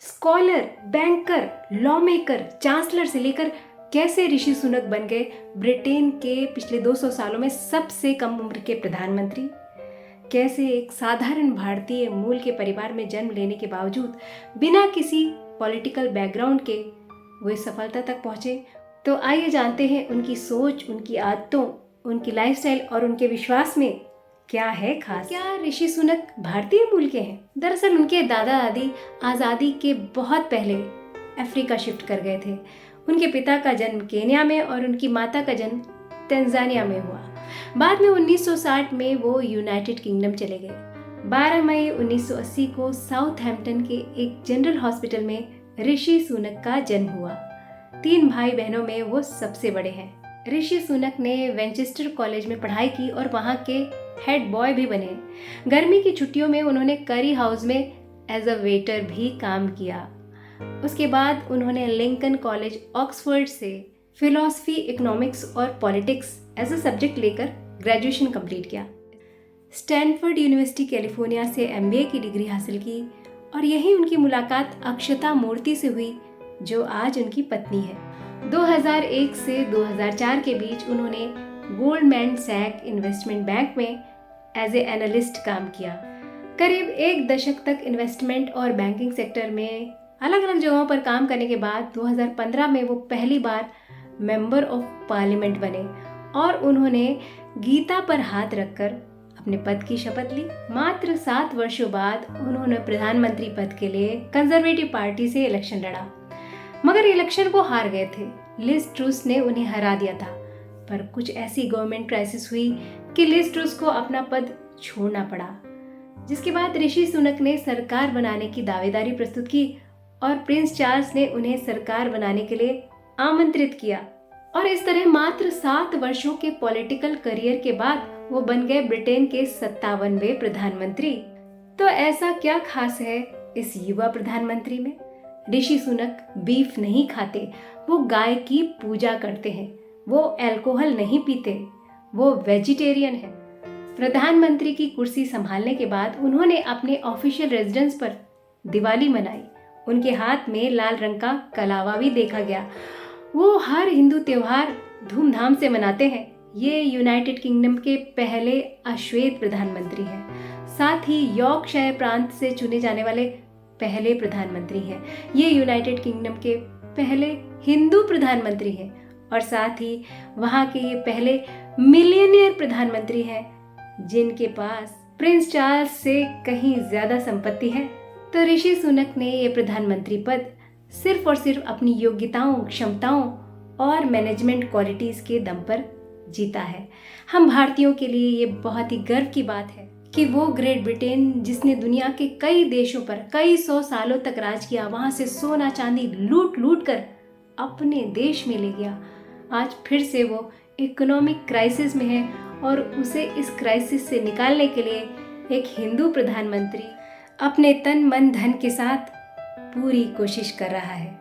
Scholar, banker, law maker, chancellor से लेकर कैसे ऋषि सुनक बन गए ब्रिटेन के पिछले 200 सालों में सबसे कम उम्र के प्रधानमंत्री। कैसे एक साधारण भारतीय मूल के परिवार में जन्म लेने के बावजूद बिना किसी पॉलिटिकल बैकग्राउंड के वो इस सफलता तक पहुंचे। तो आइए जानते हैं उनकी सोच, उनकी आदतों, उनकी लाइफस्टाइल और उनके विश्वास में क्या है खास। क्या ऋषि सुनक भारतीय मूल के हैं? दरअसल उनके दादा दादी आज़ादी के बहुत पहले अफ्रीका शिफ्ट कर गए थे। उनके पिता का जन्म केन्या में और उनकी माता का जन्म तंजानिया में हुआ। बाद में 1960 में वो यूनाइटेड किंगडम चले गए। 12 मई 1980 को साउथहैम्पटन के एक जनरल हॉस्पिटल में ऋषि सुनक का जन्म हुआ। 3 भाई बहनों में वो सबसे बड़े हैं। ऋषि सुनक ने वेंचेस्टर कॉलेज में पढ़ाई की और वहाँ के हेड बॉय भी बने। गर्मी की छुट्टियों में उन्होंने करी हाउस में एज अ वेटर भी काम किया। उसके बाद उन्होंने लिंकन कॉलेज ऑक्सफोर्ड से फिलॉसफी, इकोनॉमिक्स और पॉलिटिक्स एज अ सब्जेक्ट लेकर ग्रेजुएशन कंप्लीट किया। स्टैनफोर्ड यूनिवर्सिटी कैलिफोर्निया से एमबीए की डिग्री हासिल की और यहीं उनकी मुलाकात अक्षता मूर्ति से हुई, जो आज उनकी पत्नी है। 2001 से 2004 के बीच उन्होंने गोल्डमैन सैक इन्वेस्टमेंट बैंक में एज ए एनालिस्ट काम किया। करीब 1 दशक तक इन्वेस्टमेंट और बैंकिंग सेक्टर में अलग अलग जगहों पर काम करने के बाद 2015 में वो पहली बार मेंबर ऑफ पार्लियामेंट बने और उन्होंने गीता पर हाथ रखकर अपने पद की शपथ ली। मात्र 7 वर्षों बाद उन्होंने प्रधानमंत्री पद के लिए कंजर्वेटिव पार्टी से इलेक्शन लड़ा, मगर इलेक्शन वो हार गए थे। लिज ट्रूस ने उन्हें हरा दिया था, पर कुछ ऐसी गवर्नमेंट क्राइसिस हुई कि लिज ट्रूस को अपना पद छोड़ना पड़ा, जिसके बाद ऋषि सुनक ने सरकार बनाने की दावेदारी प्रस्तुत की और प्रिंस चार्ल्स ने उन्हें सरकार बनाने के लिए आमंत्रित किया। और इस तरह मात्र 7 वर्षों के पॉलिटिकल करियर के बाद वो बन गए ब्रिटेन के 57वें प्रधानमंत्री। तो ऐसा क्या खास है इस युवा प्रधानमंत्री में? ऋषि सुनक बीफ नहीं खाते, वो गाय की पूजा करते हैं, वो अल्कोहल नहीं पीते, वो वेजिटेरियन है। प्रधानमंत्री की कुर्सी संभालने के बाद उन्होंने अपने ऑफिशियल रेजिडेंस पर दिवाली मनाई। उनके हाथ में लाल रंग का कलावा भी देखा गया। वो हर हिंदू त्योहार धूमधाम से मनाते हैं। ये यूनाइटेड किंगडम के पहले अश्वेत प्रधानमंत्री हैं। साथ ही यॉर्कशायर प्रांत से चुने जाने वाले पहले प्रधानमंत्री हैं। ये यूनाइटेड किंगडम के पहले हिंदू प्रधानमंत्री हैं और साथ ही वहाँ के ये पहले मिलियनियर प्रधानमंत्री हैं जिनके पास प्रिंस चार्ल्स से कहीं ज्यादा संपत्ति है। तो ऋषि सुनक ने ये प्रधानमंत्री पद सिर्फ और सिर्फ अपनी योग्यताओं, क्षमताओं और मैनेजमेंट क्वालिटीज के दम पर जीता है। हम भारतीयों के लिए ये बहुत ही गर्व की बात है कि वो ग्रेट ब्रिटेन, जिसने दुनिया के कई देशों पर कई 100 सालों तक राज किया, वहां से सोना चांदी लूट लूट कर अपने देश में ले गया, आज फिर से वो इकोनॉमिक क्राइसिस में है और उसे इस क्राइसिस से निकालने के लिए एक हिंदू प्रधानमंत्री अपने तन मन धन के साथ पूरी कोशिश कर रहा है।